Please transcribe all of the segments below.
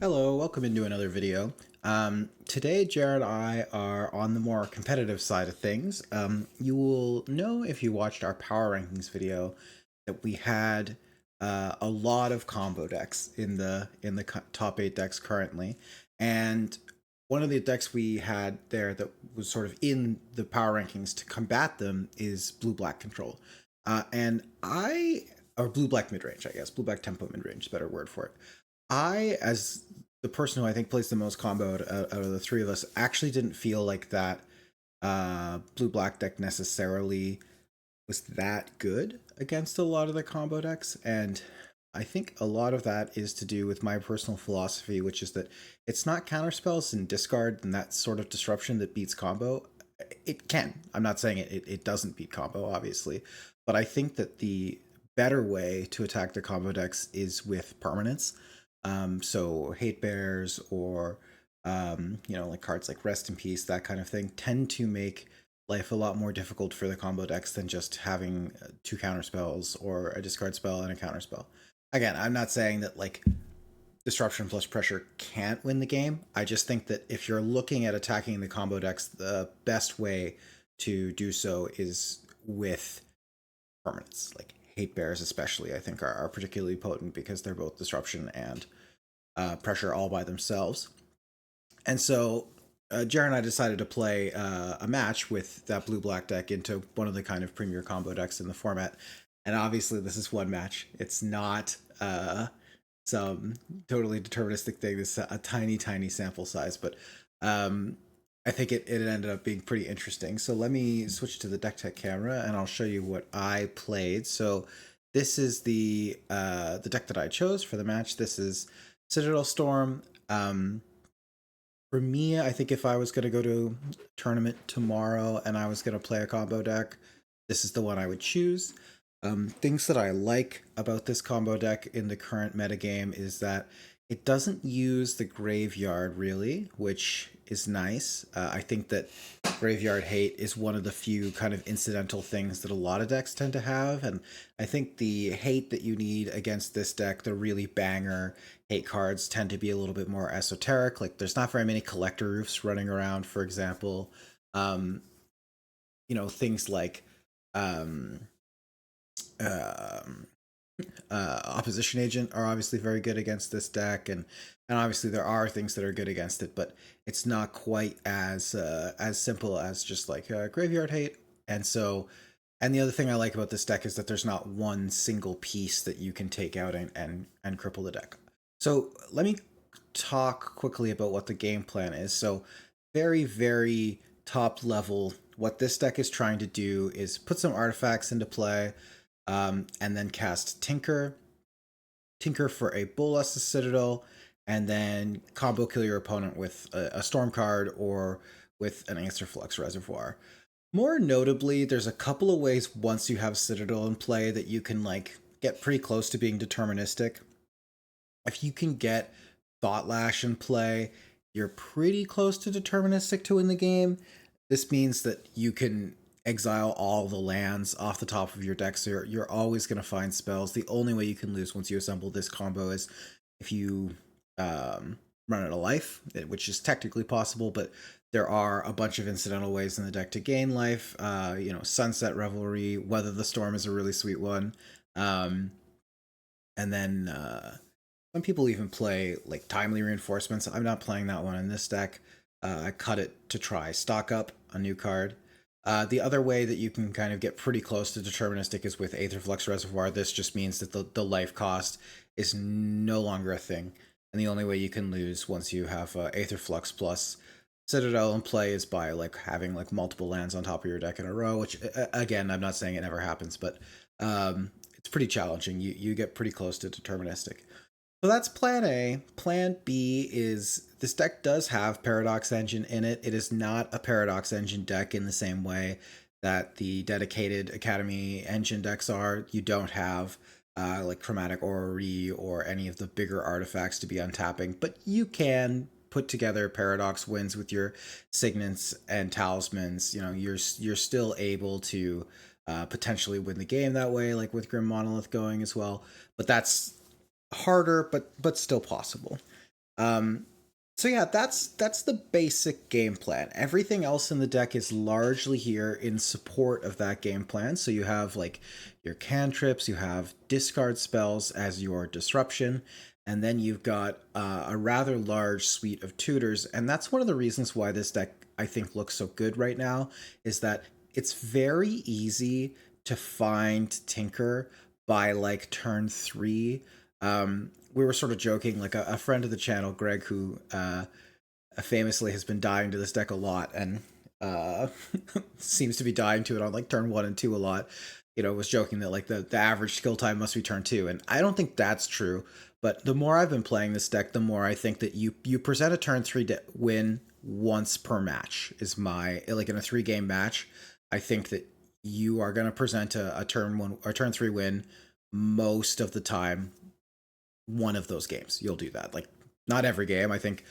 Hello, welcome into another video. Today, Jared and I are on the more competitive side of things. You will know if you watched our power rankings video that we had a lot of combo decks in the top 8 decks currently, and one of the decks we had there that was sort of in the power rankings to combat them is blue black control, and I or blue black midrange, I guess blue black tempo midrange is a better word for it. As the person who I think plays the most combo out of the three of us, actually didn't feel like that blue black deck necessarily was that good against a lot of the combo decks. And I think a lot of that is to do with my personal philosophy, which is that it's not counterspells and discard and that sort of disruption that beats combo. It can. I'm not saying it doesn't beat combo, obviously. But I think that the better way to attack the combo decks is with permanence. So hate bears or like cards like rest in peace, that kind of thing, tend to make life a lot more difficult for the combo decks than just having two counter spells or a discard spell and a counter spell. Again, I'm not saying that like disruption plus pressure can't win the game. I just think that if you're looking at attacking the combo decks, the best way to do so is with permanents. Like hate bears especially, I think are particularly potent because they're both disruption and pressure all by themselves. And so Jared and I decided to play a match with that blue black deck into one of the kind of premier combo decks in the format. And obviously, this is one match. It's not some totally deterministic thing. This is a tiny, tiny sample size, but I think it ended up being pretty interesting. So let me switch to the deck tech camera, and I'll show you what I played. So this is the deck that I chose for the match. This is Citadel Storm. For me, I think if I was going to go to a tournament tomorrow and I was going to play a combo deck, this is the one I would choose. Things that I like about this combo deck in the current metagame is that it doesn't use the graveyard really, which is nice. I think that graveyard hate is one of the few kind of incidental things that a lot of decks tend to have. And I think the hate that you need against this deck, the really banger hate cards, tend to be a little bit more esoteric. Like there's not very many collector roofs running around, for example. Um, things like um, um, opposition agent are obviously very good against this deck, and obviously there are things that are good against it, but it's not quite as simple as just like graveyard hate. And so, and the other thing I like about this deck is that there's not one single piece that you can take out and cripple the deck. So let me talk quickly about what the game plan is. So very, very top level, what this deck is trying to do is put some artifacts into play, and then cast Tinker for a Bolas Citadel, and then combo kill your opponent with a Storm card or with an Aetherflux Reservoir. More notably, there's a couple of ways once you have Citadel in play that you can like get pretty close to being deterministic. If you can get Thought Lash in play, you're pretty close to deterministic to win the game. This means that you can exile all the lands off the top of your deck, so you're always going to find spells. The only way you can lose once you assemble this combo is if you run out of life, which is technically possible, but there are a bunch of incidental ways in the deck to gain life. Sunset Revelry, Weather the Storm is a really sweet one. And then some people even play like Timely Reinforcements. I'm not playing that one in this deck. I cut it to try stock up a new card. The other way that you can kind of get pretty close to deterministic is with Aetherflux Reservoir. This just means that the life cost is no longer a thing. And the only way you can lose once you have Aetherflux plus Citadel in play is by like having like multiple lands on top of your deck in a row, which again, I'm not saying it never happens, but it's pretty challenging. You get pretty close to deterministic. So that's plan A. Plan B is this deck does have Paradox Engine in it. It is not a Paradox Engine deck in the same way that the dedicated Academy Engine decks are. You don't have like Chromatic Orrery or any of the bigger artifacts to be untapping, but you can put together Paradox wins with your Signets and Talismans. You're still able to potentially win the game that way, like with Grim Monolith going as well. But that's harder, but still possible. So yeah, that's the basic game plan. Everything else in the deck is largely here in support of that game plan. So you have like your cantrips, you have discard spells as your disruption, and then you've got a rather large suite of tutors. And that's one of the reasons why this deck I think looks so good right now, is that it's very easy to find Tinker by like turn 3. We were sort of joking, like a friend of the channel, Greg, who famously has been dying to this deck a lot and seems to be dying to it on like turn 1 and 2 a lot. Was joking that like the average skill time must be turn 2, and I don't think that's true. But the more I've been playing this deck, the more I think that you present a turn 3 win once per match is my, like in a 3-game match. I think that you are going to present a turn 1 or turn 3 win most of the time. One of those games you'll do that, like not every game. I think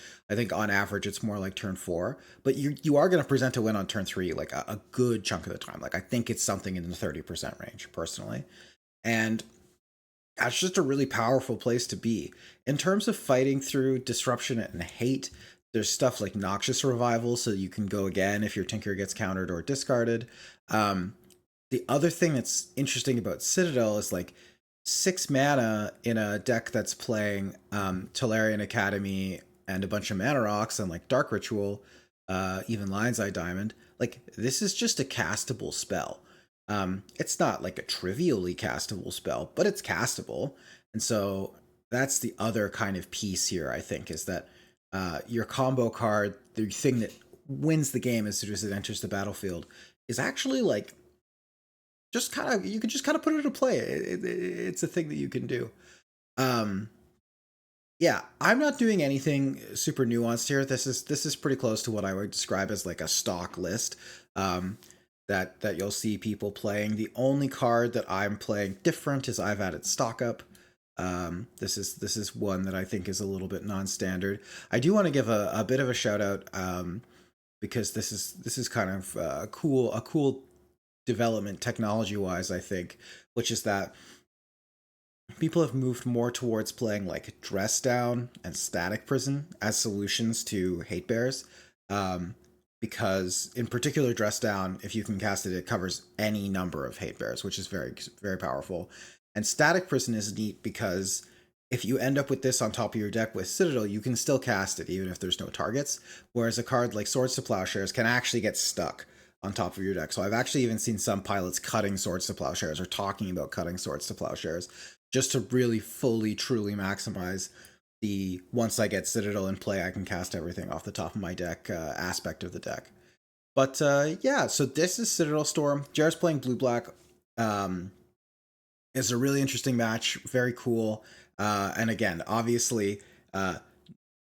on average it's more like turn 4, but you are going to present a win on turn 3 like a good chunk of the time. Like I think it's something in the 30% range personally, and that's just a really powerful place to be in terms of fighting through disruption and hate. There's stuff like Noxious Revival, so you can go again if your Tinker gets countered or discarded. The other thing that's interesting about Citadel is like 6 mana in a deck that's playing Tolarian Academy and a bunch of mana rocks and like Dark Ritual, even Lion's Eye Diamond. Like this is just a castable spell. It's not like a trivially castable spell, but it's castable. And so that's the other kind of piece here, I think, is that your combo card, the thing that wins the game as soon as it enters the battlefield, is actually like just kind of, you can just kind of put it into play. It's a thing that you can do. Yeah, I'm not doing anything super nuanced here. This is pretty close to what I would describe as like a stock list. That you'll see people playing. The only card that I'm playing different is I've added Stock Up. This is one that I think is a little bit non-standard. I do want to give a bit of a shout out, because this is kind of a cool development technology wise, I think, which is that people have moved more towards playing like Dress Down and Static Prison as solutions to Hate Bears. Because in particular, Dress Down, if you can cast it, it covers any number of Hate Bears, which is very, very powerful. And Static Prison is neat because if you end up with this on top of your deck with Citadel, you can still cast it even if there's no targets. Whereas a card like Swords to Plowshares can actually get stuck on top of your deck. So I've actually even seen some pilots cutting Swords to Plowshares or talking about cutting Swords to Plowshares just to really fully, truly maximize the once I get Citadel in play, I can cast everything off the top of my deck aspect of the deck. But yeah, so this is Citadel Storm. Jared's playing blue-black. It's a really interesting match, very cool. And again, obviously,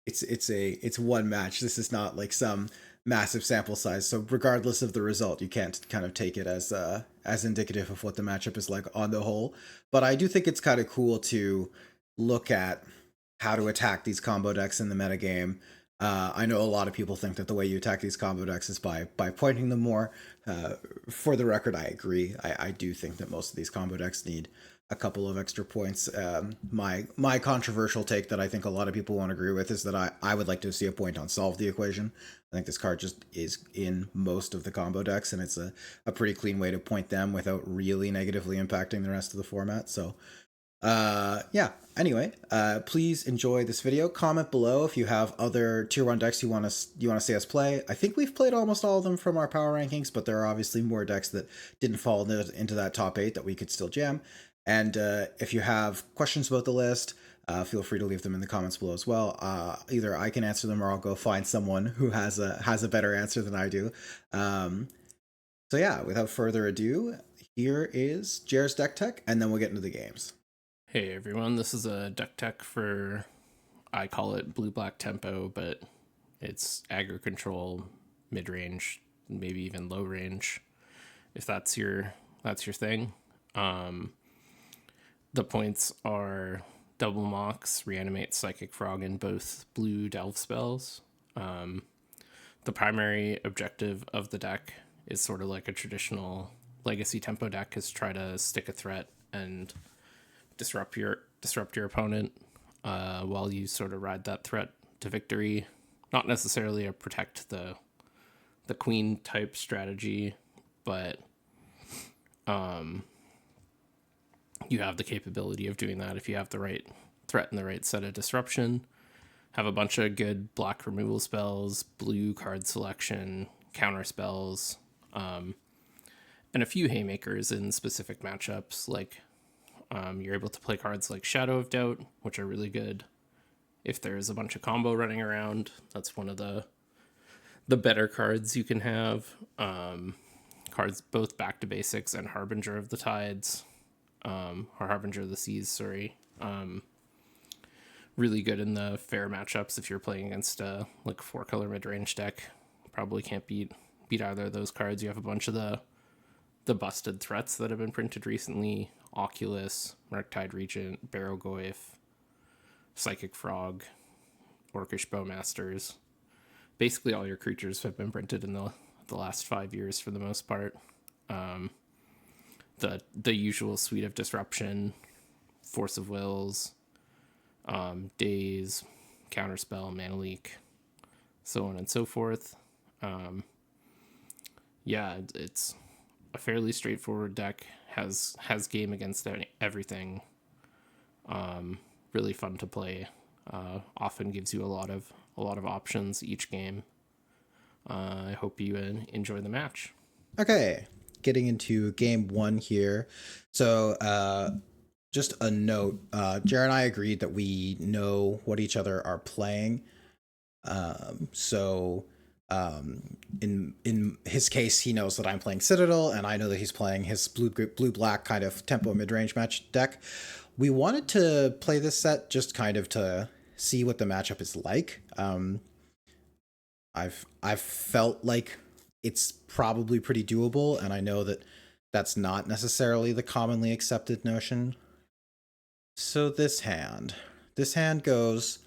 it's one match. This is not like some massive sample size. So regardless of the result, you can't kind of take it as indicative of what the matchup is like on the whole. But I do think it's kind of cool to look at how to attack these combo decks in the metagame. I know a lot of people think that the way you attack these combo decks is by pointing them more. For the record, I agree. I do think that most of these combo decks need a couple of extra points. My controversial take that I think a lot of people won't agree with is that I would like to see a point on Solve the Equation. I think this card just is in most of the combo decks, and it's a pretty clean way to point them without really negatively impacting the rest of the format. So yeah, anyway, please enjoy this video. Comment below if you have other tier 1 decks you want to see us play. I think we've played almost all of them from our power rankings, but there are obviously more decks that didn't fall into that top 8 that we could still jam. And if you have questions about the list, feel free to leave them in the comments below as well. Either I can answer them or I'll go find someone who has a better answer than I do. So yeah, without further ado, here is Jared's deck tech, and then we'll get into the games. Hey everyone, this is a deck tech for, I call it blue-black tempo, but it's aggro control, mid-range, maybe even low range, if that's your thing. The points are double Mox, reanimate, psychic frog, and both blue delve spells. The primary objective of the deck is sort of like a traditional legacy tempo deck, is try to stick a threat and disrupt your opponent while you sort of ride that threat to victory. Not necessarily a protect the queen type strategy, but you have the capability of doing that if you have the right threat and the right set of disruption. Have a bunch of good black removal spells, blue card selection, counter spells, and a few haymakers in specific matchups. Like you're able to play cards like Shadow of Doubt, which are really good. If there's a bunch of combo running around, that's one of the better cards you can have. Cards both Back to Basics and Harbinger of the Tides, or Harbinger of the Seas, sorry. Really good in the fair matchups if you're playing against a like 4-color mid-range deck. Probably can't beat either of those cards. You have a bunch of the busted threats that have been printed recently: Oculus, Murktide Regent, Barrowgoyf, Psychic Frog, Orcish Bowmasters. Basically all your creatures have been printed in the last 5 years for the most part. The usual suite of disruption, Force of Wills, Daze, Counterspell, Mana Leak, so on and so forth. It's a fairly straightforward deck. Has game against everything. Really fun to play. Often gives you a lot of options each game. I hope you enjoy the match. Okay, getting into game one here. So just a note, Jared and I agreed that we know what each other are playing. In his case, he knows that I'm playing Citadel, and I know that he's playing his blue black kind of tempo mid-range match deck. We wanted to play this set just kind of to see what the matchup is like. I've felt like it's probably pretty doable, and I know that that's not necessarily the commonly accepted notion. So this hand goes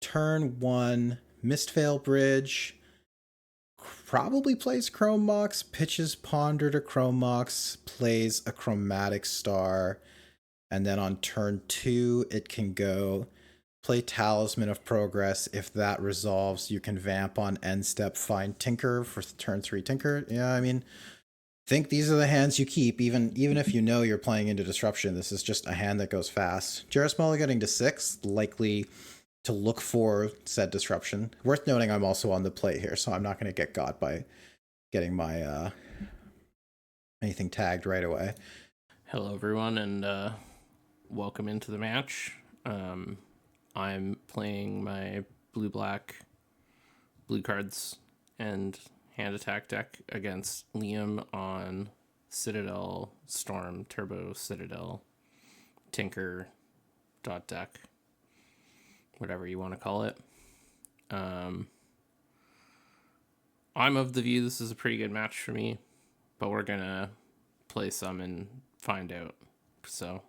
turn 1, Mistveil Bridge, probably plays Chrome Mox, pitches Ponder to Chrome Mox, plays a Chromatic Star, and then on turn 2 it can go play Talisman of Progress. If that resolves, you can vamp on end step, find Tinker for turn 3 Tinker. Yeah, I mean, think these are the hands you keep, even if you know you're playing into Disruption. This is just a hand that goes fast. Jarrus getting to 6, likely to look for said Disruption. Worth noting, I'm also on the play here, so I'm not going to get got by getting my anything tagged right away. Hello, everyone, and welcome into the match. I'm playing my blue-black, blue cards, and hand attack deck against Liam on Citadel, Storm, Turbo, Citadel, Tinker deck, whatever you want to call it. I'm of the view this is a pretty good match for me, but we're going to play some and find out. So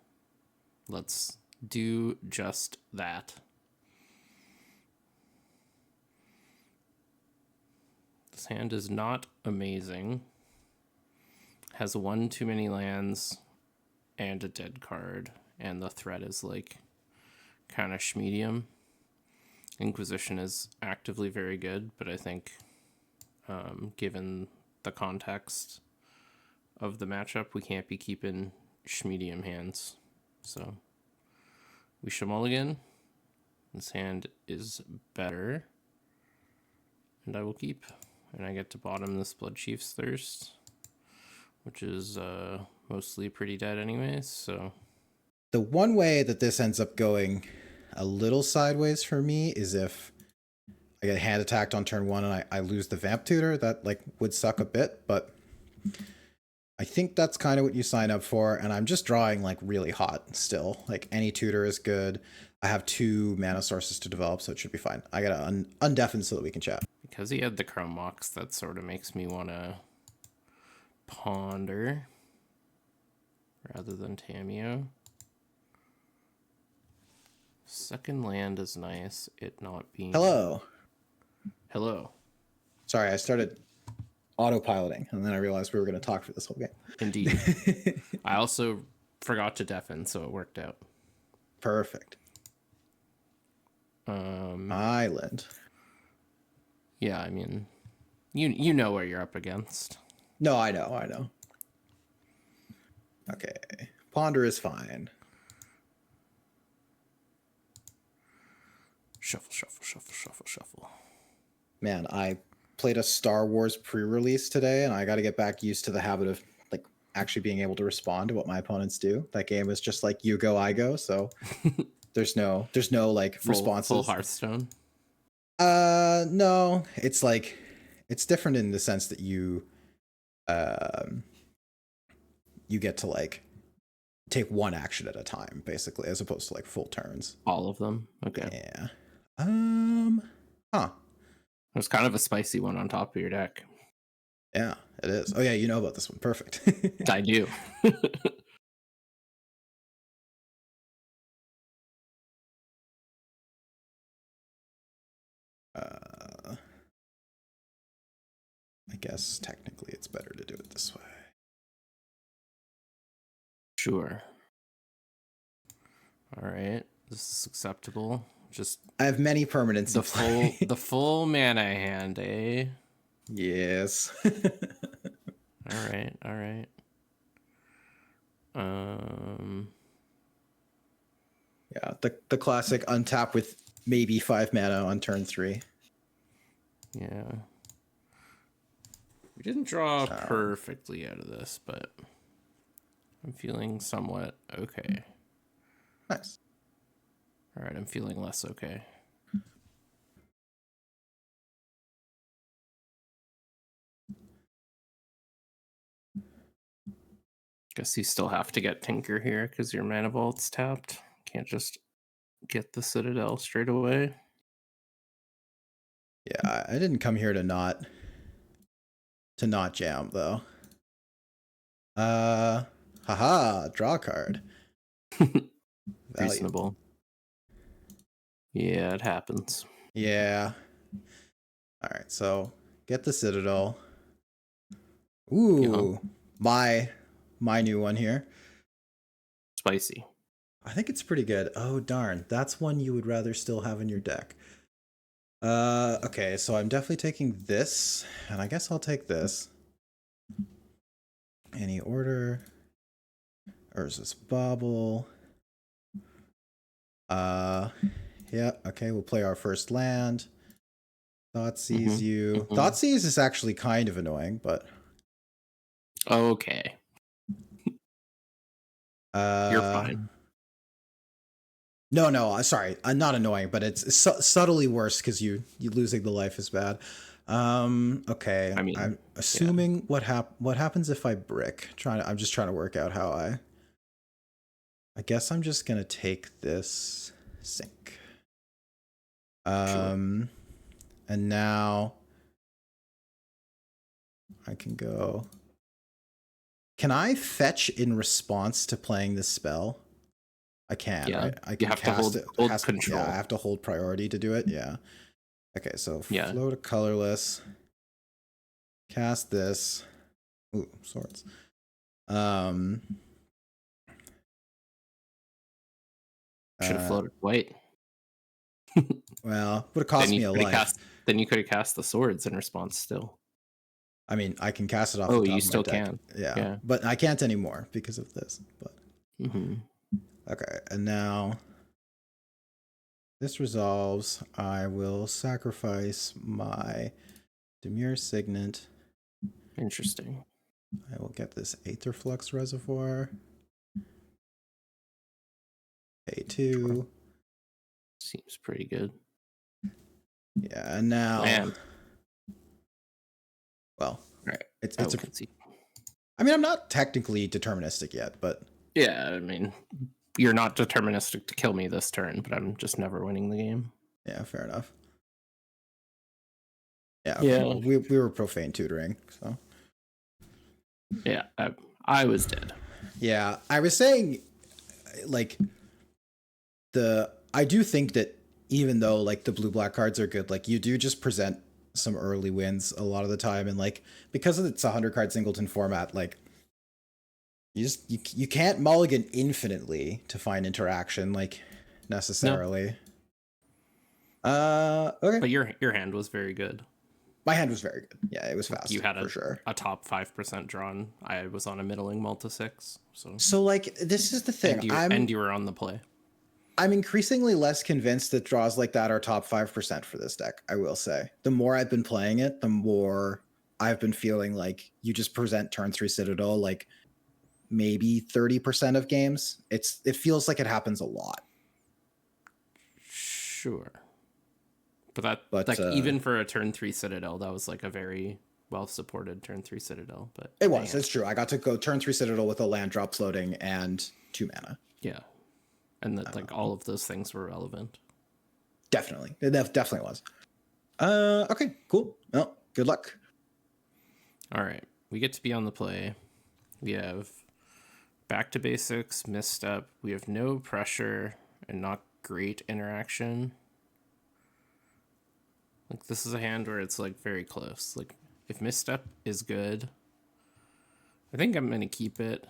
let's do just that. This hand is not amazing. Has 1 too many lands and a dead card, and the threat is like kind of schmedium. Inquisition is actively very good, but I think given the context of the matchup, we can't be keeping schmedium hands. So we shall mulligan. This hand is better, and I will keep. And I get to bottom this Blood Chief's Thirst, which is mostly pretty dead anyways, so. The one way that this ends up going a little sideways for me is if I get hand attacked on turn 1 and I lose the Vamp Tutor. That like would suck a bit, but I think that's kind of what you sign up for, and I'm just drawing like really hot still. Like any tutor is good. I have 2 mana sources to develop, so it should be fine. I gotta undeafen so that we can chat. Because he had the Chrome Mox, that sort of makes me want to ponder rather than Tamiyo. Second land is nice, it not being... Hello. Sorry, I started autopiloting, and then I realized we were going to talk for this whole game. Indeed. I also forgot to deafen, so it worked out. Perfect. Island. Yeah, I mean, you know where you're up against. No, I know. Okay. Ponder is fine. Shuffle. Man, I played a Star Wars pre-release today, and I got to get back used to the habit of like actually being able to respond to what my opponents do. That game is just like you go, I go, so there's no like responses. Full Hearthstone. No, it's like it's different in the sense that you get to like take one action at a time, basically, as opposed to like full turns. All of them. Okay. Yeah. There's kind of a spicy one on top of your deck. Yeah, it is. Oh yeah, you know about this one. Perfect. I do. I guess technically it's better to do it this way. Sure. All right. This is acceptable. Just I have many permanents. The full mana hand, eh? Yes. All right. Yeah, the classic untap with maybe 5 mana on turn 3. Yeah. We didn't draw perfectly out of this, but I'm feeling somewhat okay. Nice. All right, I'm feeling less okay. Guess you still have to get Tinker here because your mana vault's tapped. Can't just get the Citadel straight away. Yeah, I didn't come here to not jam though. Haha, draw a card. Reasonable. Yeah, it happens. Yeah. All right, so get the Citadel. Ooh, my new one here. Spicy. I think it's pretty good. Oh darn, that's one you would rather still have in your deck. Okay, so I'm definitely taking this, and I guess I'll take this. Any order. Urza's Bauble. Yeah, okay, we'll play our first land. Thoughtseize you. Thoughtseize is actually kind of annoying, but okay. You're fine. No, sorry, not annoying, but it's subtly worse because you losing the life is bad. Okay. I mean, I'm assuming what happens if I brick. I'm just trying to work out how I guess I'm just gonna take this sink. Sure. And now I can go. Can I fetch in response to playing this spell? I can. Yeah. Right? I can have cast to hold control. Yeah, I have to hold priority to do it. Yeah. Okay, so flow to colorless. Cast this. Ooh, swords. Should have floated white. Well, would have cost me a life. Then you could have cast the swords in response still. I mean, I can cast it off the top of my deck. Oh, you still can. Yeah, but I can't anymore because of this. But okay, and now this resolves. I will sacrifice my Demure Signet. Interesting. I will get this Aetherflux Reservoir. A2. Seems pretty good. Yeah, and now. Man. Well, right. It's I mean, I'm not technically deterministic yet, but yeah, I mean, you're not deterministic to kill me this turn, but I'm just never winning the game. Yeah, fair enough. Yeah, we were profane tutoring, so yeah, I was dead. Yeah, I was saying, like, I do think that even though like the blue-black cards are good, like you do just present some early wins a lot of the time, and like because it's a 100-card singleton format, like you can't mulligan infinitely to find interaction, like necessarily. Okay. But your hand was very good. My hand was very good. Yeah, it was Like fast you had for sure. a top 5% drawn. I was on a middling multi-6, so So like this is the thing. and you were on the play. I'm increasingly less convinced that draws like that are top 5% for this deck, I will say. The more I've been playing it, the more I've been feeling like you just present turn 3 Citadel like maybe 30% of games. It feels like it happens a lot. Sure. But that But like even for a turn 3 Citadel, that was like a very well supported turn 3 Citadel. But it was, it's true. I got to go turn 3 Citadel with a land drop floating and 2 mana. Yeah. And that like all of those things were relevant. Definitely. It definitely was. Okay, cool. Well, good luck. All right. We get to be on the play. We have back to basics, misstep. We have no pressure and not great interaction. Like this is a hand where it's like very close. Like if misstep is good, I think I'm going to keep it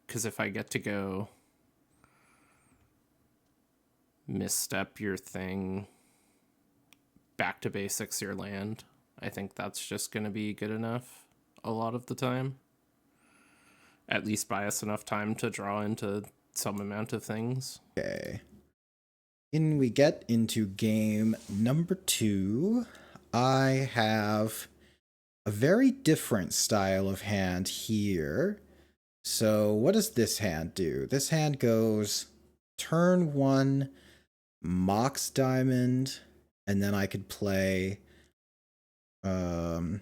because if I get to go misstep your thing, back to basics your land, I think that's just going to be good enough a lot of the time. At least buy us enough time to draw into some amount of things. Okay. In we get into game number 2, I have a very different style of hand here. So what does this hand do? This hand goes turn 1, Mox Diamond, and then I could play I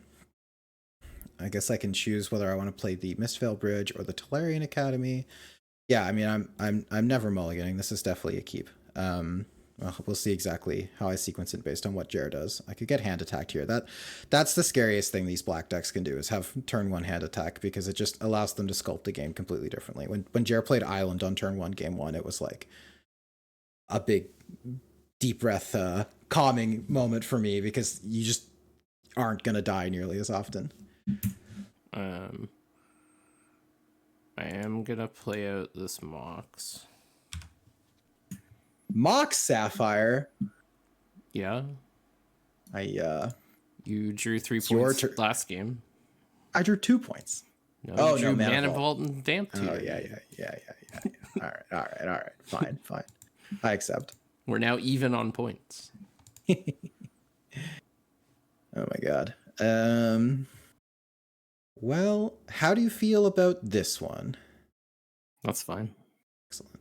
guess I can choose whether I want to play the Mistveil Bridge or the Tolarian Academy. Yeah, I mean I'm never mulliganing. This is definitely a keep. Well, we'll see exactly how I sequence it based on what Jared does. I could get hand attacked here. That's the scariest thing these black decks can do is have turn 1 hand attack because it just allows them to sculpt the game completely differently. When Jared played Island on turn 1, game 1, it was like a big deep breath calming moment for me because you just aren't gonna die nearly as often. I am gonna play out this Mox. Mox Sapphire. Yeah. You drew 3 points last game. I drew 2 points. No, you drew Mana Vault and Damp Tutor. Oh yeah. All right. Fine. I accept. We're now even on points. Oh my god. Well, how do you feel about this one? That's fine. Excellent.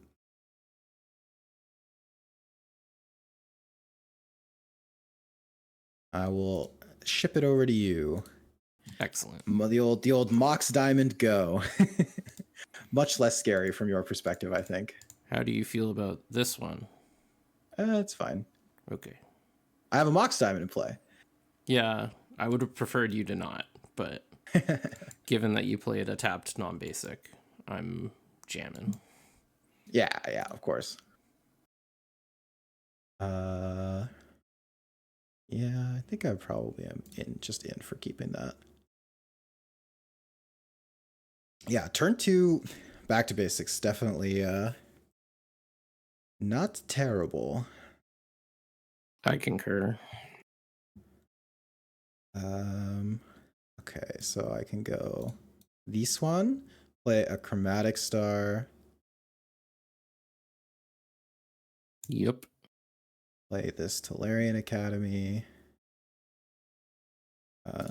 I will ship it over to you. Excellent. The old Mox Diamond go. Much less scary from your perspective, I think. How do you feel about this one? It's fine. Okay. I have a Mox Diamond in play. Yeah, I would have preferred you to not, but given that you played a tapped non-basic, I'm jamming. Yeah, of course. Yeah, I think I probably am in for keeping that. Yeah, turn 2 back to basics, definitely not terrible. I concur. Okay, so I can go this one, play a Chromatic Star. Yep. Play this Tolarian Academy.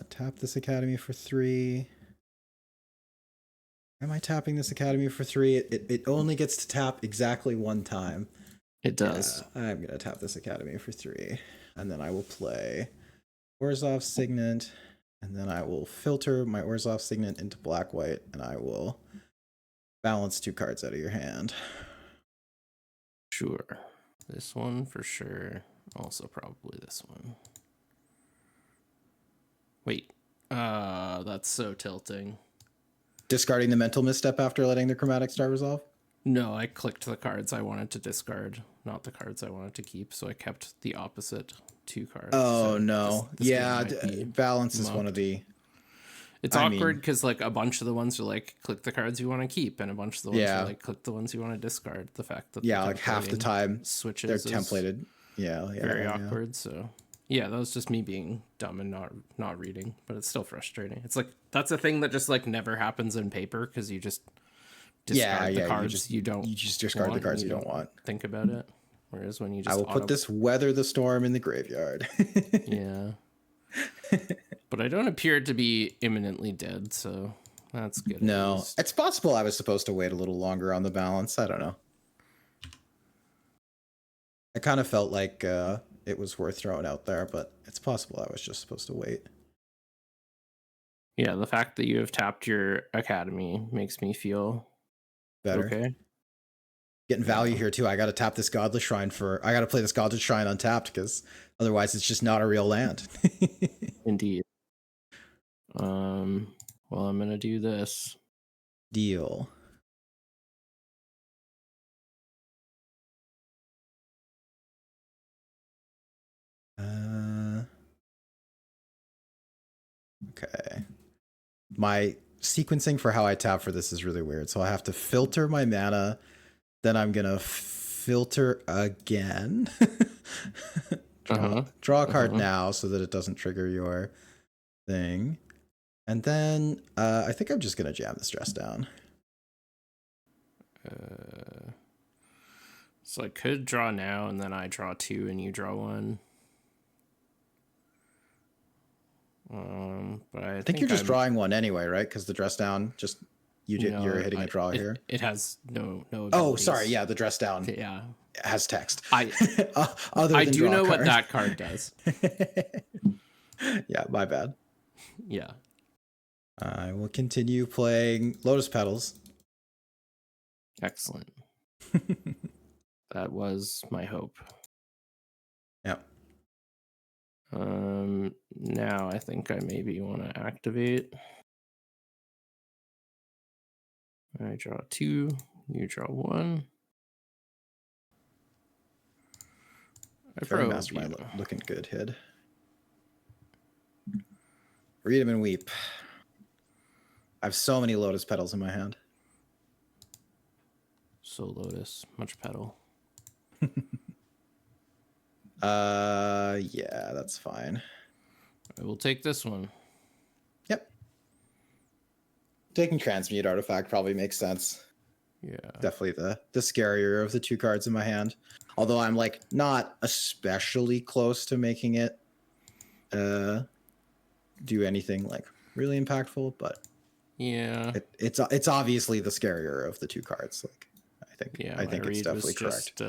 Tap this Academy for 3. Am I tapping this Academy for 3? It only gets to tap exactly 1 time. It does. Yeah, I'm going to tap this Academy for 3. And then I will play Orzhov Signet. And then I will filter my Orzhov Signet into black-white. And I will balance 2 cards out of your hand. Sure. This one for sure. Also probably this one. Wait. That's so tilting. Discarding the mental misstep after letting the Chromatic Star resolve? No, I clicked the cards I wanted to discard, not the cards I wanted to keep, so I kept the opposite 2 cards. Oh, so no. this Balance is one of the... It's awkward because like a bunch of the ones are like, click the cards you want to keep, and a bunch of the ones are like, click the ones you want to discard. The fact that like half the time switches they're templated. very awkward. So yeah, that was just me being dumb and not reading, but it's still frustrating. It's like that's a thing that just like never happens in paper because you just discard the cards you just discard the cards you don't want. Think about it. Whereas when you just I will put this Weather the Storm in the graveyard. Yeah. But I don't appear to be imminently dead, so that's good. No, it's possible I was supposed to wait a little longer on the balance. I don't know. I kind of felt like it was worth throwing out there, but it's possible I was just supposed to wait. Yeah, the fact that you have tapped your Academy makes me feel better. Okay. Getting value here too. I got to tap this Godless Shrine I got to play this Godless Shrine untapped because otherwise it's just not a real land. Indeed. Well, I'm gonna do this. Deal. Okay. My sequencing for how I tap for this is really weird. So I have to filter my mana, then I'm gonna filter again. Draw a card now so that it doesn't trigger your thing. And then I think I'm just gonna jam this dress down. So I could draw now and then I draw 2 and you draw 1. But I think you're just drawing 1 anyway, right? Because the dress down just you're hitting a draw here. It has no abilities. Oh, sorry, yeah, the dress down. Yeah, has text. I do know what that card does. Yeah, my bad. Yeah. I will continue playing Lotus Petals. Excellent. That was my hope. Yep. Now I think I maybe want to activate. I draw 2, you draw 1. Fairy Mastermind looking good, Hid. Read him and weep. I have so many Lotus Petals in my hand. So Lotus, much petal. Yeah, that's fine. I will take this one. Yep. Taking Transmute Artifact probably makes sense. Yeah. Definitely the scarier of the 2 cards in my hand. Although I'm like not especially close to making it do anything like really impactful, but yeah, it's obviously the scarier of the 2 cards. Like I think it's definitely correct.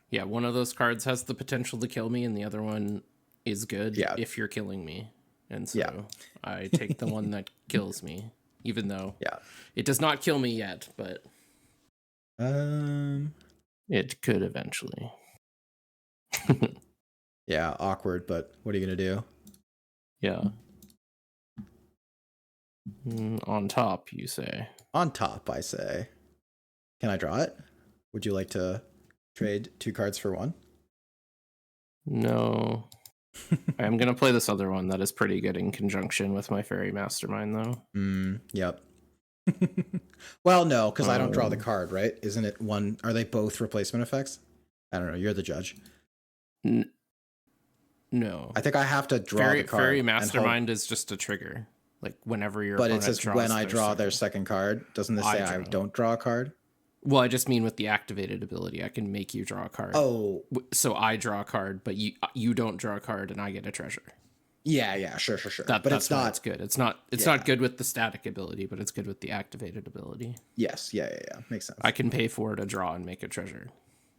Yeah, one of those cards has the potential to kill me, and the other one is good if you're killing me. And so I take the one that kills me, even though it does not kill me yet, but it could eventually. Yeah, awkward, but what are you gonna do? Yeah. On top, you say? On top, I say. Can I draw it? Would you like to trade 2 cards for 1? No. I am going to play this other one that is pretty good in conjunction with my Fairy Mastermind, though. Yep. Well, no, because I don't draw the card, right? Isn't it one? Are they both replacement effects? I don't know. You're the judge. No. I think I have to draw the card. Fairy Mastermind is just a trigger. Like whenever your opponent it says when I draw their second card. Doesn't this say I don't draw a card? Well, I just mean with the activated ability, I can make you draw a card. Oh. So I draw a card, but you don't draw a card and I get a treasure. Yeah, sure. But it's not. It's good. It's not good with the static ability, but it's good with the activated ability. Yes, yeah. Makes sense. I can pay 4 to draw and make a treasure,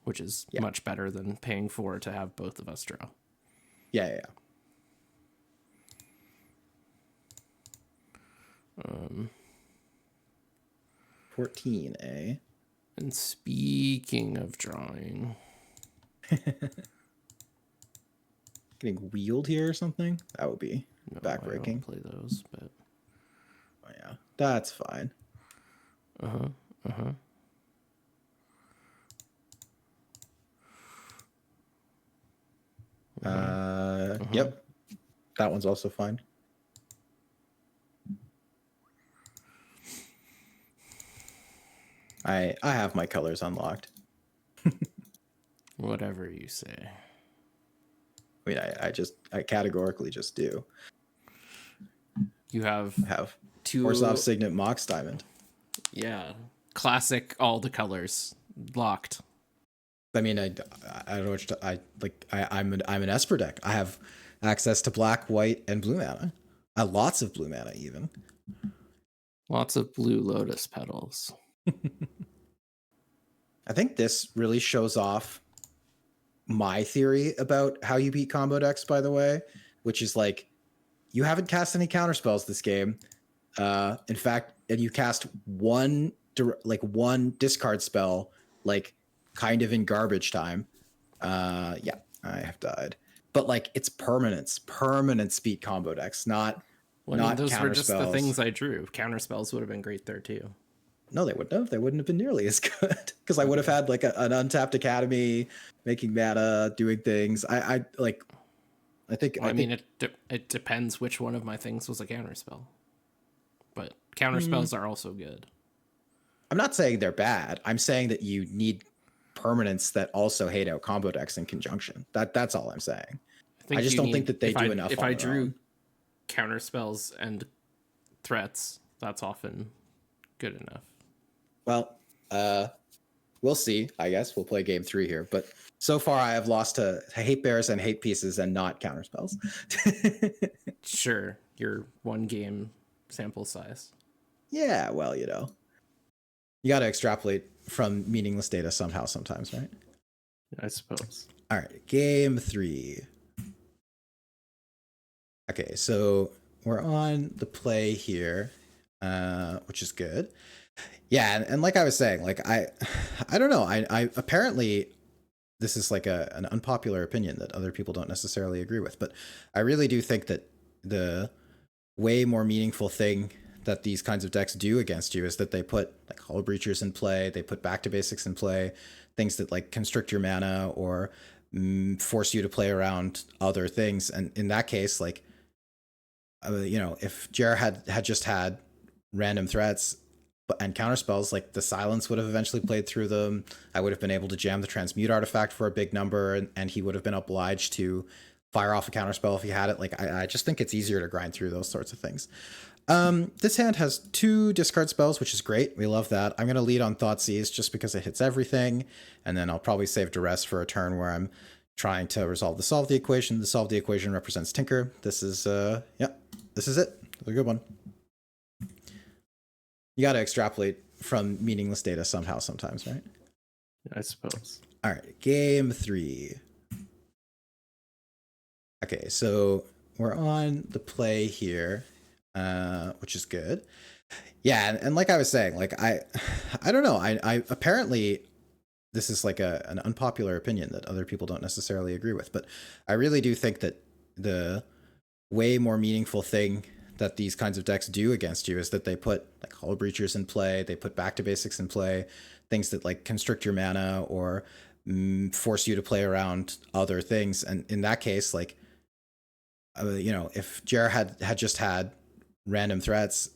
which is much better than paying 4 to have both of us draw. Yeah. 14, eh? And speaking of drawing, getting wheeled here or something? That would be backbreaking. I don't play those, but oh yeah, that's fine. Yep, that one's also fine. I have my colors unlocked. Whatever you say. I mean, I categorically just do. You have two. Orzhov Signet Mox Diamond. Yeah. Classic, all the colors locked. I mean, I don't know what I'm an Esper deck. I have access to black, white, and blue mana. Lots of blue mana, even. Lots of blue lotus petals. I think this really shows off my theory about how you beat combo decks, by the way, which is like, you haven't cast any counterspells this game. In fact, and you cast one discard spell, like kind of in garbage time. Yeah, I have died. But like, it's permanent beat combo decks, not those were just the counterspells. things I drew. Counterspells would have been great there too. No, they wouldn't have. They wouldn't have been nearly as good because I would have had like an untapped Academy, making mana, doing things. I think. Well, I mean, it depends which one of my things was a counterspell, but counterspells are also good. I'm not saying they're bad. I'm saying that you need permanents that also hate out combo decks in conjunction. That's all I'm saying. I just don't think that they do enough. If I drew counterspells and threats, that's often good enough. Well, we'll see. I guess we'll play game 3 here. But so far, I have lost to hate bears and hate pieces and not counterspells. Sure, your 1 game sample size. Yeah, well, you got to extrapolate from meaningless data somehow, sometimes, right? I suppose. All right, game 3. Okay, so we're on the play here, which is good. Yeah, and like I was saying, like I don't know. I apparently this is like an unpopular opinion that other people don't necessarily agree with, but I really do think that the way more meaningful thing that these kinds of decks do against you is that they put like Hollow Breachers in play, they put Back to Basics in play, things that like constrict your mana or force you to play around other things. And in that case, like if Jer had just had random threats and counterspells, like the silence would have eventually played through them. I would have been able to jam the transmute artifact for a big number, and he would have been obliged to fire off a counterspell if he had it. Like I just think it's easier to grind through those sorts of things. This hand has 2 discard spells, which is great. We love that. I'm going to lead on Thoughtseize just because it hits everything, and then I'll probably save Duress for a turn where I'm trying to solve the equation. The solve the equation represents Tinker. This is this is it. It's a good one. You got to extrapolate from meaningless data somehow, sometimes, right? I suppose. All right, game 3. Okay, so we're on the play here, which is good. Yeah, and like I was saying, like I don't know. I apparently this is like an unpopular opinion that other people don't necessarily agree with, but I really do think that the way more meaningful thing that these kinds of decks do against you is that they put like Hollow Breachers in play, they put Back to Basics in play, things that like constrict your mana or force you to play around other things. And in that case, like if Jer had just had random threats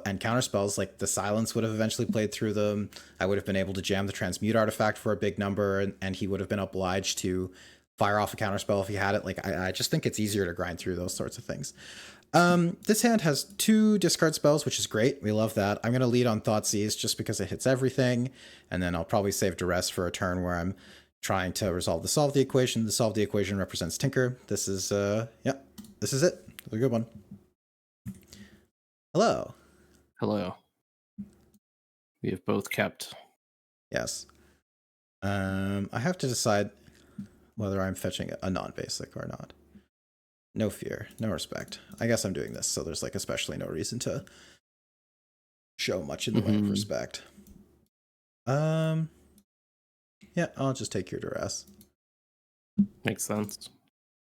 and counterspells, like the silence would have eventually played through them. I would have been able to jam the transmute artifact for a big number, and he would have been obliged to fire off a counterspell if he had it. Like I just think it's easier to grind through those sorts of things. This hand has 2 discard spells, which is great. We love that. I'm going to lead on Thoughtseize just because it hits everything, and then I'll probably save Duress for a turn where I'm trying to solve the equation. The solve the equation represents Tinker. This is this is it. It's a good one. Hello. Hello. We have both kept. Yes. I have to decide whether I'm fetching a non-basic or not. No fear, no respect. I guess I'm doing this, so there's like especially no reason to show much in the way of respect. Yeah, I'll just take your Duress. Makes sense.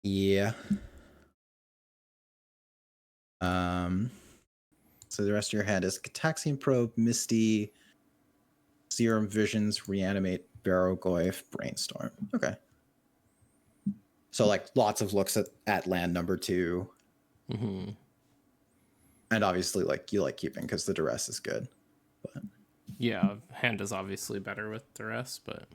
Yeah. So the rest of your hand is Cataxian Probe, Misty, Serum Visions, Reanimate, Barrow-Goyf, Brainstorm. Okay. So like lots of looks at land number 2. Mm-hmm. And obviously like you like keeping because the Duress is good. But yeah, hand is obviously better with Duress, but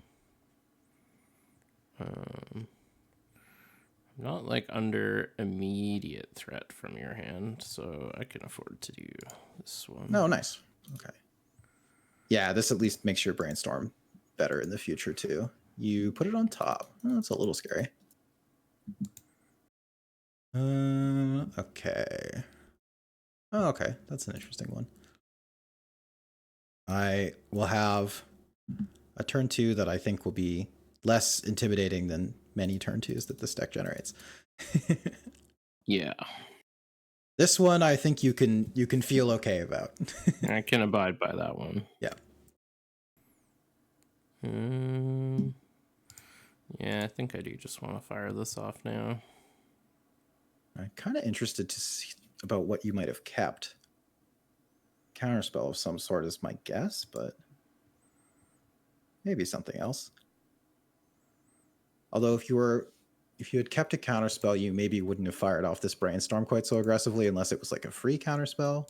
Not like under immediate threat from your hand, so I can afford to do this one. No, nice. Okay. Yeah, this at least makes your brainstorm better in the future too. You put it on top. Oh, that's a little scary. Okay. Oh, okay. That's an interesting one. I will have a turn 2 that I think will be less intimidating than many turn 2s that this deck generates. Yeah. This one I think you can feel okay about. I can abide by that one. Yeah. Yeah, I think I do just want to fire this off now. I'm kind of interested to see about what you might have kept. Counterspell of some sort is my guess, but maybe something else. Although if you had kept a counterspell, you maybe wouldn't have fired off this brainstorm quite so aggressively unless it was like a free counterspell.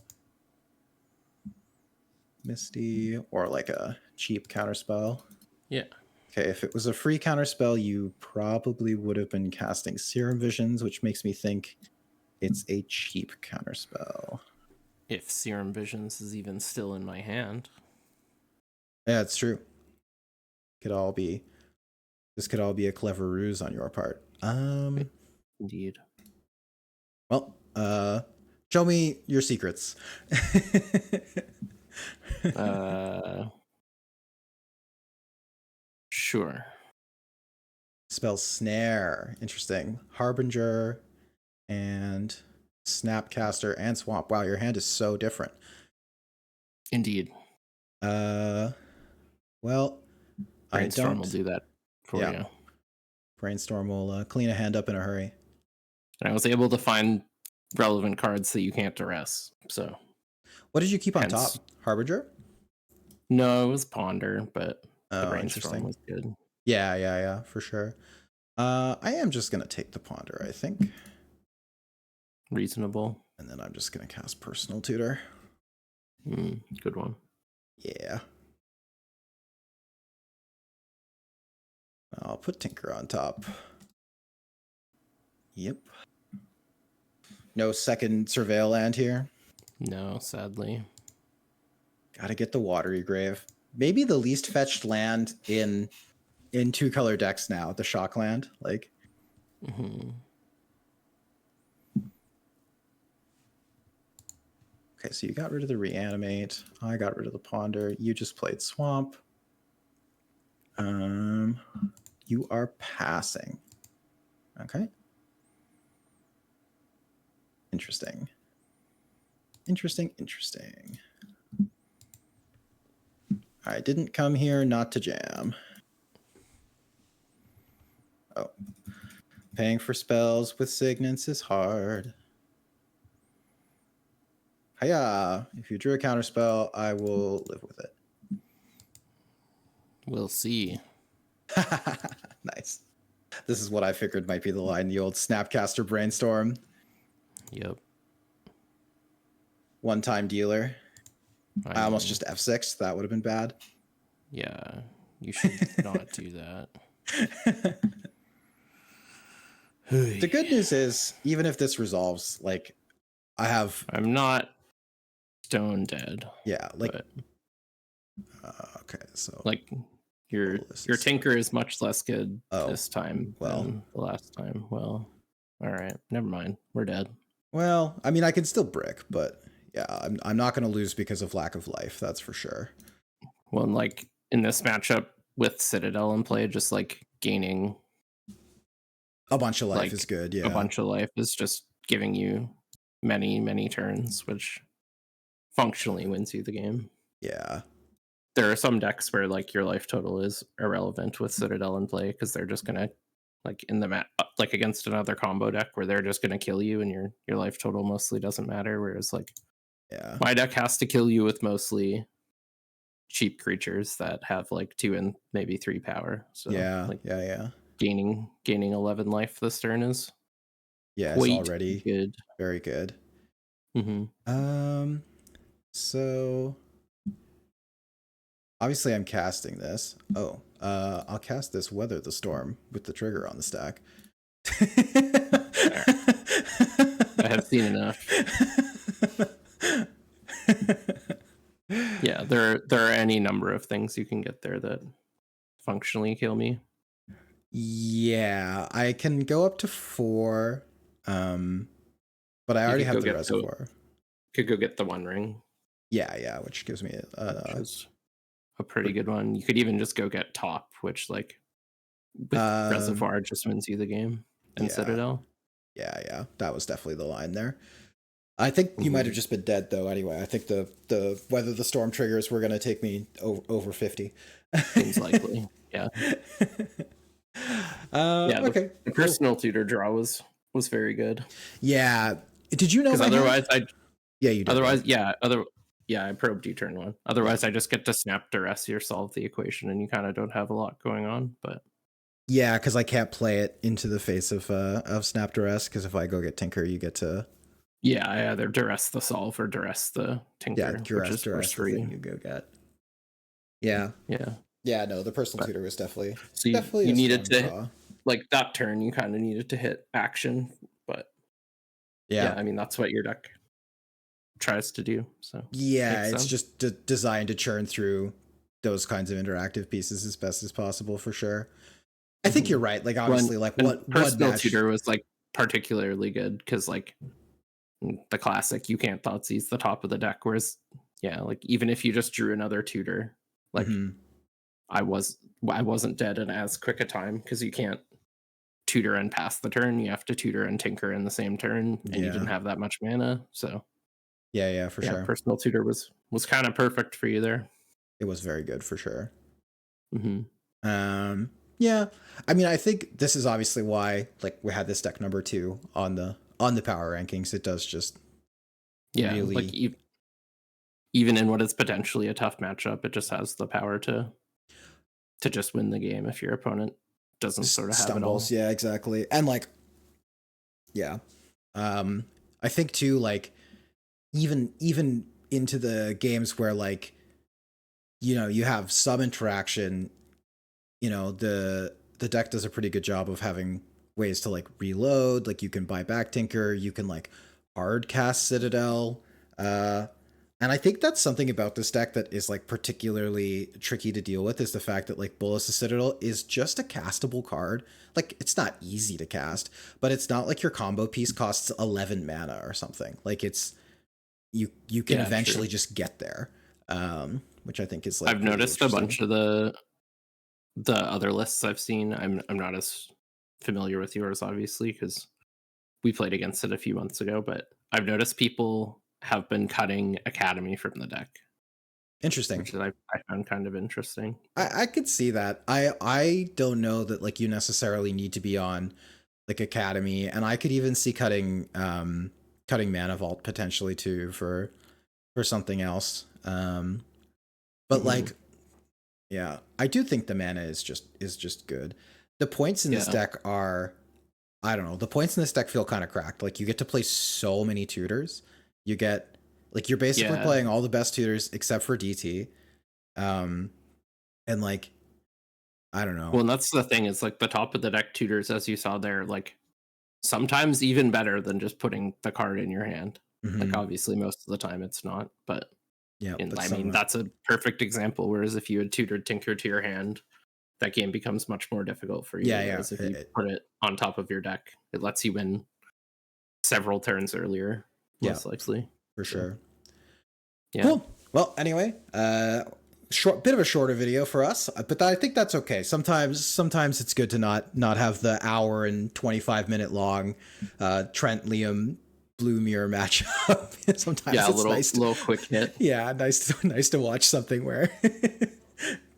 Misty, or like a cheap counterspell. Yeah. Okay, if it was a free counterspell, you probably would have been casting Serum Visions, which makes me think it's a cheap counterspell. If Serum Visions is even still in my hand. Yeah, it's true. This could all be a clever ruse on your part. Indeed. Well, show me your secrets. Sure. Spell Snare. Interesting. Harbinger and Snapcaster and Swamp. Wow, your hand is so different. Indeed. Well, Brainstorm will do that for you. Brainstorm will clean a hand up in a hurry. And I was able to find relevant cards that you can't duress. So, what did you keep on top? Harbinger? No, it was Ponder, but the Brainstorm was good. Yeah, for sure. I am just gonna take the Ponder, I think. Reasonable. And then I'm just gonna cast Personal Tutor. Good one. Yeah. I'll put Tinker on top. Yep. No second Surveil land here? No, sadly. Gotta get the Watery Grave. Maybe the least fetched land in 2-color decks now, the Shock land. Like. Okay, so you got rid of the Reanimate. I got rid of the Ponder. You just played Swamp. You are passing. Okay. Interesting. I didn't come here not to jam. Oh. Paying for spells with Signants is hard. Hiya! If you drew a counterspell, I will live with it. We'll see. Nice. This is what I figured might be the line, the old Snapcaster Brainstorm. Yep. One-time dealer. I almost just F6. That would have been bad. Yeah, you should not do that. The good news is, even if this resolves, like, I'm not stone dead. Yeah, like. Okay, so. Like, your Tinker is much less good this time than the last time. Well, all right, never mind. We're dead. Well, I mean, I can still brick, but yeah, I'm not going to lose because of lack of life. That's for sure. Well, and like in this matchup with Citadel in play, just like gaining a bunch of life is good. Yeah, a bunch of life is just giving you many turns, which functionally wins you the game. Yeah. There are some decks where like your life total is irrelevant with Citadel in play because they're just gonna like in the like against another combo deck where they're just gonna kill you and your life total mostly doesn't matter. Whereas like my deck has to kill you with mostly cheap creatures that have like 2 and maybe 3 power. So yeah. Gaining 11 life this turn is it's already good. Very good. Mm-hmm. So Obviously, I'm casting this. Oh, I'll cast this Weather the Storm with the trigger on the stack. There. I have seen enough. Yeah, there are any number of things you can get there that functionally kill me. Yeah, I can go up to 4, but I You already could have go the get reservoir. could go get the One Ring, Yeah, which gives me which is a pretty good one. You could even just go get Top, which like with um Reservoir just wins you the game, and yeah, Citadel. yeah. That was definitely the line there. I think you might have Mm-hmm. just been dead though. Anyway, I think the Weather the Storm triggers were gonna take me over 50. Seems likely. Yeah. Yeah, Okay, the cool. personal tutor draw was very good. Yeah. Did you know Because I had? otherwise I Yeah, you did, right? otherwise yeah, I probed you turn 1. Yeah. Otherwise I just get to snap duress or solve the equation and you kind of don't have a lot going on, but Yeah, because I can't play it into the face of Snap Duress, because if I go get Tinker, you get to yeah, I either duress the solve or duress the yeah, tinker, which Duress is force Duress the thing free. you go get. Yeah. Yeah. Yeah, no, the personal But tutor was so definitely you a needed strong to draw. like that turn you kind of needed to hit action, but yeah, Yeah. I mean that's what your deck tries to do, so Yeah, makes it's sense. just designed to churn through those kinds of interactive pieces as best as possible for sure. I think Mm-hmm. you're right. Like Well, obviously like and what personal match. tutor was like particularly good because like the classic you can't Thoughtseize the top of the deck, whereas yeah, like even if you just drew another tutor, like Mhm. I wasn't dead in as quick a time because you can't tutor and pass the turn. You have to tutor and tinker in the same turn, and you didn't Yeah. have that much mana. So Yeah, for yeah, sure. personal tutor was kind of perfect for you there. It was very good for sure. Mm-hmm. Yeah. I mean, I think this is obviously why like we had this deck number 2 on the power rankings. It does just Yeah, like really even in what is potentially a tough matchup, it just has the power to just win the game if your opponent doesn't sort of have it stumbles. all. Yeah, exactly. And like yeah. Um I think too like even into the games where like you have some interaction, the deck does a pretty good job of having ways to like reload. Like you can buy back Tinker, you can like hard cast Citadel. Uh and I think that's something about this deck that is like particularly tricky to deal with, is the fact that like Bolus the Citadel is just a castable card. Like it's not easy to cast, but it's not like your combo piece costs 11 mana or something. Like it's you can Yeah, true. eventually just get there. Which I think is I've like really noticed a interesting. bunch of the other lists I've seen. I'm not as familiar with yours, obviously, because we played against it a few months ago. But I've noticed people have been cutting Academy from the deck, Interesting. which I found kind of interesting. But I could see that. I don't know that like you necessarily need to be on like Academy, and I could even see cutting Mana Vault potentially too for something else. But mm-hmm. like yeah, I do think the mana is just good. The points in this Yeah, deck are, I don't know, the points in this deck feel kind of cracked. Like you get to play so many tutors. You get like you're basically yeah. playing all the best tutors except for DT. Um and like I don't know. Well, and that's the thing is like the top of the deck tutors, as you saw there, like sometimes even better than just putting the card in your hand. Like Mhm. obviously most of the time it's not, but Yeah, but I mean some that's a perfect example. Whereas if you had tutored Tinker to your hand, that game becomes much more difficult for you. yeah, Whereas if you put it on top of your deck, it lets you win several turns earlier, yeah, most likely. for So sure. yeah. Cool. Well, anyway, short bit of a shorter video for us, but I think that's okay. Sometimes it's good to not have the hour and 25-minute long Trent Liam Blue Mirror matchup. Sometimes Yeah, a it's nice to little quick hit. yeah, nice to watch something where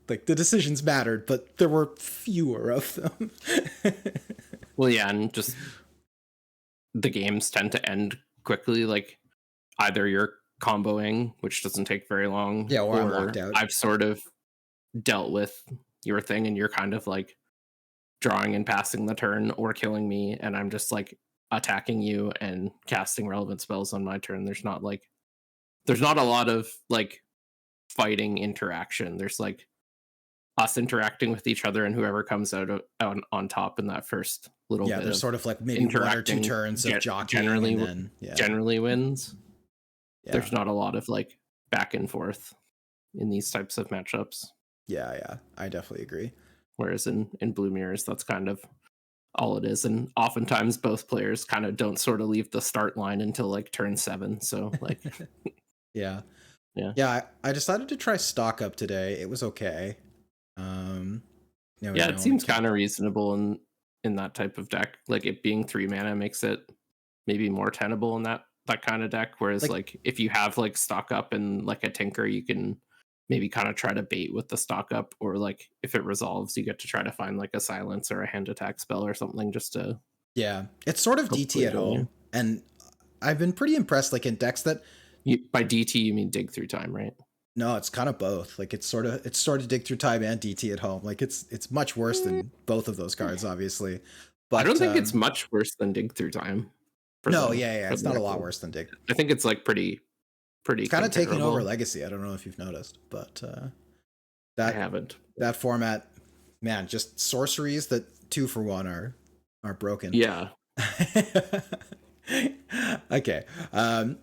like the decisions mattered, but there were fewer of them. Well, yeah, and just the games tend to end quickly. Like either you're comboing, which doesn't take very long, Yeah, or I'm locked or out. I've sort of dealt with your thing and you're kind of like drawing and passing the turn or killing me, and I'm just like attacking you and casting relevant spells on my turn. There's not a lot of like fighting interaction. There's like us interacting with each other, and whoever comes on top in that first little Yeah, bit there's of sort of like maybe 1 or 2 turns of jockeying, generally and then generally wins. yeah, There's not a lot of like back and forth in these types of matchups. yeah, I definitely agree. Whereas in Blue Mirrors, that's kind of all it is. And oftentimes both players kind of don't sort of leave the start line until like turn 7. So like, Yeah. yeah. Yeah, I decided to try stock up today. It was okay. Yeah, it seems kind of reasonable in that type of deck. Like it being 3 mana makes it maybe more tenable in that kind of deck. Whereas like if you have like stock up and like a tinker, you can maybe kind of try to bait with the stock up, or like if it resolves, you get to try to find like a silence or a hand attack spell or something just to it's sort of DT at home, and I've been pretty impressed. Like in decks that by DT you mean dig through time, right? No, it's kind of both. Like it's sort of dig through time and DT at home. Like it's much worse than both of those cards, obviously. But I don't think it's much worse than dig through time. No, it's not a lot worse than dig. I think it's like pretty. It's kind of taking over Legacy. I don't know if you've noticed, but I haven't. That format, man, just sorceries that 2 for 1 are broken. Yeah. Okay.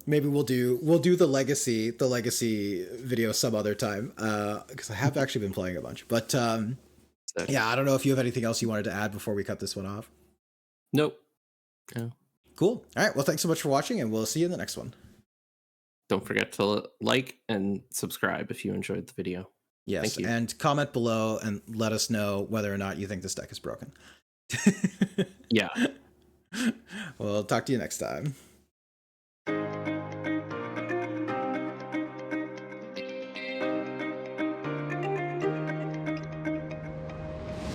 Maybe we'll do the legacy video some other time, because I have actually been playing a bunch. But yeah, I don't know if you have anything else you wanted to add before we cut this one off. Nope. No. Cool. All right, well, thanks so much for watching, and we'll see you in the next one. Don't forget to like and subscribe if you enjoyed the video. Yes, and comment below and let us know whether or not you think this deck is broken. Yeah. We'll talk to you next time.